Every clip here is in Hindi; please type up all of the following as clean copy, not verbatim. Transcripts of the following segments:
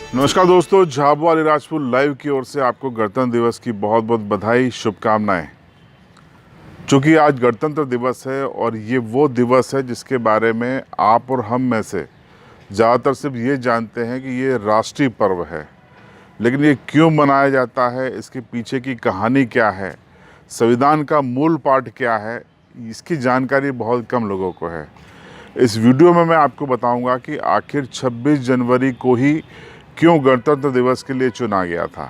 नमस्कार दोस्तों, झाबुआ अलीराजपुर लाइव की ओर से आपको गणतंत्र दिवस की बहुत बहुत बधाई, शुभकामनाएं। चूँकि आज गणतंत्र दिवस है और ये वो दिवस है जिसके बारे में आप और हम में से ज़्यादातर सिर्फ ये जानते हैं कि ये राष्ट्रीय पर्व है। लेकिन ये क्यों मनाया जाता है, इसके पीछे की कहानी क्या है, संविधान का मूल पाठ क्या है, इसकी जानकारी बहुत कम लोगों को है। इस वीडियो में मैं आपको बताऊंगा कि आखिर 26 जनवरी को ही क्यों गणतंत्र दिवस के लिए चुना गया था।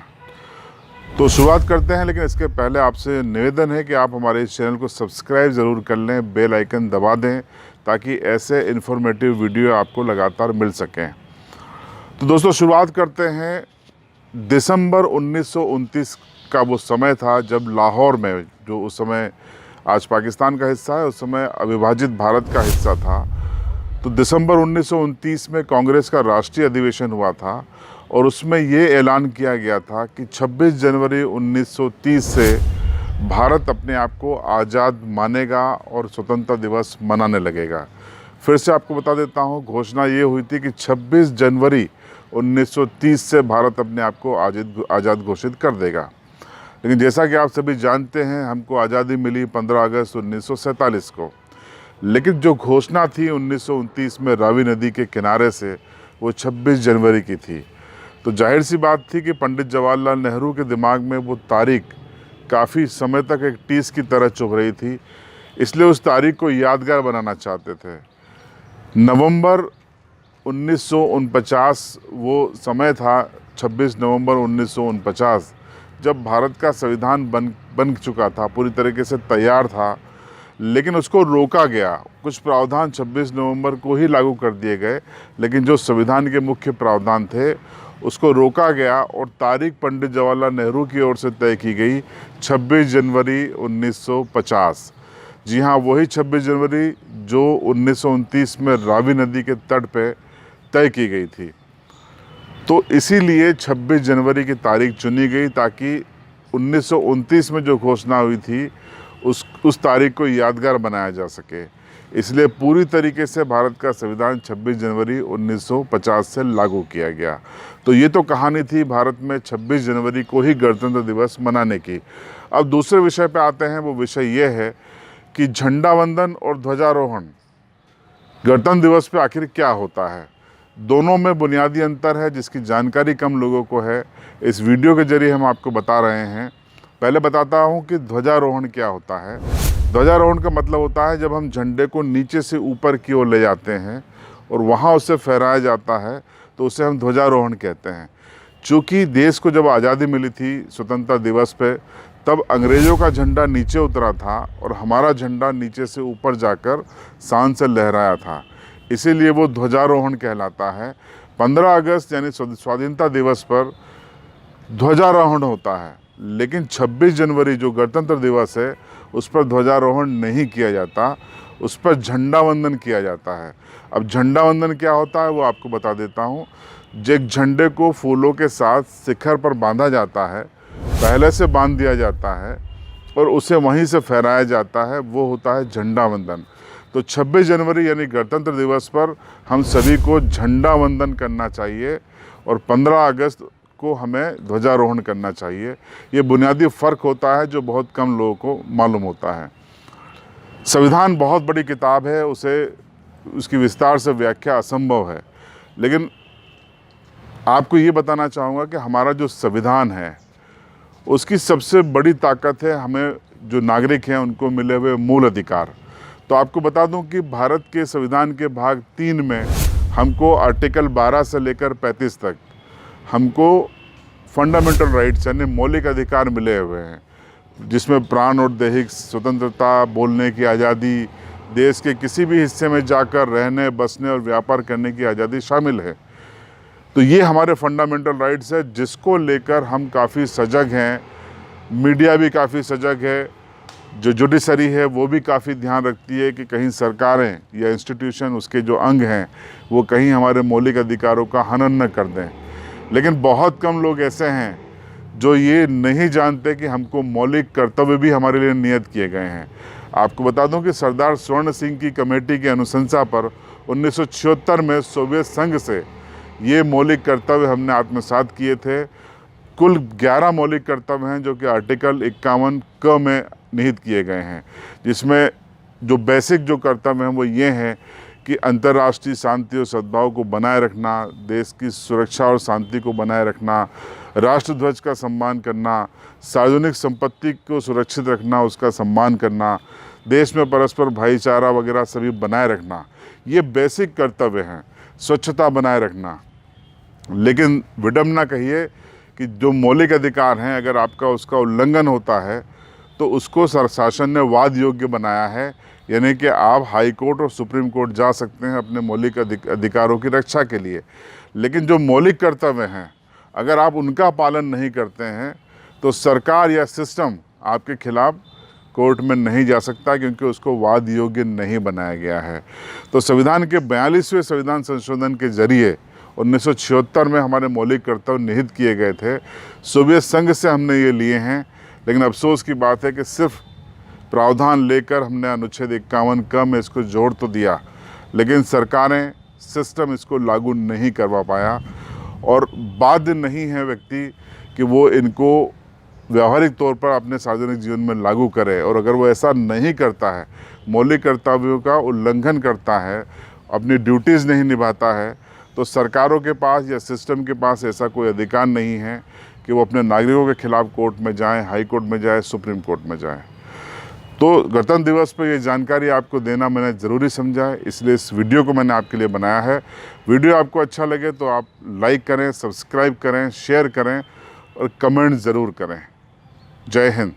तो शुरुआत करते हैं, लेकिन इसके पहले आपसे निवेदन है कि आप हमारे इस चैनल को सब्सक्राइब ज़रूर कर लें, बेल आइकन दबा दें ताकि ऐसे इन्फॉर्मेटिव वीडियो आपको लगातार मिल सकें। तो दोस्तों शुरुआत करते हैं। दिसंबर 1929 का वो समय था जब लाहौर में, जो उस समय आज पाकिस्तान का हिस्सा है, उस समय अविभाजित भारत का हिस्सा था। तो दिसंबर 1929 में कांग्रेस का राष्ट्रीय अधिवेशन हुआ था और उसमें ये ऐलान किया गया था कि 26 जनवरी 1930 से भारत अपने आप को आज़ाद मानेगा और स्वतंत्रता दिवस मनाने लगेगा। फिर से आपको बता देता हूँ, घोषणा ये हुई थी कि 26 जनवरी 1930 से भारत अपने आप को आज़ाद घोषित कर देगा। लेकिन जैसा कि आप सभी जानते हैं, हमको आज़ादी मिली 15 अगस्त 1947 को। लेकिन जो घोषणा थी 1929 में रावी नदी के किनारे से, वो 26 जनवरी की थी। तो जाहिर सी बात थी कि पंडित जवाहरलाल नेहरू के दिमाग में वो तारीख काफ़ी समय तक एक टीस की तरह चुभ रही थी, इसलिए उस तारीख को यादगार बनाना चाहते थे। नवंबर 1949 वो समय था, 26 नवंबर 1949, जब भारत का संविधान बन चुका था, पूरी तरीके से तैयार था, लेकिन उसको रोका गया। कुछ प्रावधान 26 नवंबर को ही लागू कर दिए गए, लेकिन जो संविधान के मुख्य प्रावधान थे उसको रोका गया और तारीख पंडित जवाहरलाल नेहरू की ओर से तय की गई 26 जनवरी 1950। जी हाँ, वही 26 जनवरी जो 1929 में रावी नदी के तट पे तय की गई थी। तो इसीलिए 26 जनवरी की तारीख चुनी गई ताकि 1929 में जो घोषणा हुई थी उस तारीख को यादगार बनाया जा सके। इसलिए पूरी तरीके से भारत का संविधान 26 जनवरी 1950 से लागू किया गया। तो ये तो कहानी थी भारत में 26 जनवरी को ही गणतंत्र दिवस मनाने की। अब दूसरे विषय पे आते हैं। वो विषय ये है कि झंडा वंदन और ध्वजारोहण गणतंत्र दिवस पे आखिर क्या होता है। दोनों में बुनियादी अंतर है जिसकी जानकारी कम लोगों को है। इस वीडियो के जरिए हम आपको बता रहे हैं। पहले बताता हूँ कि ध्वजारोहण क्या होता है। ध्वजारोहण का मतलब होता है जब हम झंडे को नीचे से ऊपर की ओर ले जाते हैं और वहाँ उसे फहराया जाता है, तो उसे हम ध्वजारोहण कहते हैं। चूँकि देश को जब आज़ादी मिली थी स्वतंत्रता दिवस पे, तब अंग्रेज़ों का झंडा नीचे उतरा था और हमारा झंडा नीचे से ऊपर जाकर शान से लहराया था, इसीलिए वो ध्वजारोहण कहलाता है। 15 अगस्त यानी स्वाधीनता दिवस पर ध्वजारोहण होता है, लेकिन 26 जनवरी जो गणतंत्र दिवस है उस पर ध्वजारोहण नहीं किया जाता, उस पर झंडा वंदन किया जाता है। अब झंडा वंदन क्या होता है वो आपको बता देता हूँ। एक झंडे को फूलों के साथ शिखर पर बांधा जाता है, पहले से बांध दिया जाता है और उसे वहीं से फहराया जाता है, वो होता है झंडा वंदन। तो 26 जनवरी यानी गणतंत्र दिवस पर हम सभी को झंडा वंदन करना चाहिए और 15 अगस्त को हमें ध्वजारोहण करना चाहिए। ये बुनियादी फ़र्क होता है जो बहुत कम लोगों को मालूम होता है। संविधान बहुत बड़ी किताब है, उसकी विस्तार से व्याख्या असंभव है, लेकिन आपको ये बताना चाहूँगा कि हमारा जो संविधान है उसकी सबसे बड़ी ताकत है हमें जो नागरिक हैं उनको मिले हुए मूल अधिकार। तो आपको बता दूं कि भारत के संविधान के भाग 3 में हमको आर्टिकल 12 से लेकर 35 तक हमको फंडामेंटल राइट्स यानी मौलिक अधिकार मिले हुए हैं, जिसमें प्राण और दैहिक स्वतंत्रता, बोलने की आज़ादी, देश के किसी भी हिस्से में जाकर रहने, बसने और व्यापार करने की आज़ादी शामिल है। तो ये हमारे फंडामेंटल राइट्स है जिसको लेकर हम काफ़ी सजग हैं। मीडिया भी काफ़ी सजग है, जो जुडिशरी है वो भी काफ़ी ध्यान रखती है कि कहीं सरकारें या इंस्टीट्यूशन, उसके जो अंग हैं, वो कहीं हमारे मौलिक अधिकारों का हनन न कर दें। लेकिन बहुत कम लोग ऐसे हैं जो ये नहीं जानते कि हमको मौलिक कर्तव्य भी हमारे लिए नियत किए गए हैं। आपको बता दूं कि सरदार स्वर्ण सिंह की कमेटी की अनुशंसा पर 1976 में सोवियत संघ से ये मौलिक कर्तव्य हमने आत्मसात किए थे। कुल 11 मौलिक कर्तव्य हैं जो कि आर्टिकल 51 क में निहित किए गए हैं, जिसमें जो बेसिक जो कर्तव्य हैं वो ये हैं कि अंतर्राष्ट्रीय शांति और सद्भाव को बनाए रखना, देश की सुरक्षा और शांति को बनाए रखना, राष्ट्रध्वज का सम्मान करना, सार्वजनिक संपत्ति को सुरक्षित रखना, उसका सम्मान करना, देश में परस्पर भाईचारा वगैरह सभी बनाए रखना, ये बेसिक कर्तव्य हैं। स्वच्छता बनाए रखना। लेकिन विडंबना कहिए कि जो मौलिक अधिकार हैं, अगर आपका उसका उल्लंघन होता है तो उसको शासन ने वाद योग्य बनाया है, यानी कि आप हाई कोर्ट और सुप्रीम कोर्ट जा सकते हैं अपने मौलिक अधिकारों की रक्षा के लिए। लेकिन जो मौलिक कर्तव्य हैं, अगर आप उनका पालन नहीं करते हैं तो सरकार या सिस्टम आपके खिलाफ कोर्ट में नहीं जा सकता, क्योंकि उसको वाद योग्य नहीं बनाया गया है। तो संविधान के 42वें संविधान संशोधन के जरिए 1976 में हमारे मौलिक कर्तव्य निहित किए गए थे। सोवियत संघ से हमने ये लिए हैं, लेकिन अफसोस की बात है कि सिर्फ प्रावधान लेकर हमने अनुच्छेद 51 क में इसको जोड़ तो दिया, लेकिन सरकारें, सिस्टम इसको लागू नहीं करवा पाया, और बाध्य नहीं है व्यक्ति कि वो इनको व्यावहारिक तौर पर अपने सार्वजनिक जीवन में लागू करे। और अगर वो ऐसा नहीं करता है, मौलिक कर्तव्यों का उल्लंघन करता है, अपनी ड्यूटीज़ नहीं निभाता है, तो सरकारों के पास या सिस्टम के पास ऐसा कोई अधिकार नहीं है कि वो अपने नागरिकों के खिलाफ कोर्ट में जाएं, हाई कोर्ट में जाएं, सुप्रीम कोर्ट में जाएं। तो गणतंत्र दिवस पर ये जानकारी आपको देना मैंने ज़रूरी समझा है, इसलिए इस वीडियो को मैंने आपके लिए बनाया है। वीडियो आपको अच्छा लगे तो आप लाइक करें, सब्सक्राइब करें, शेयर करें और कमेंट ज़रूर करें। जय हिंद।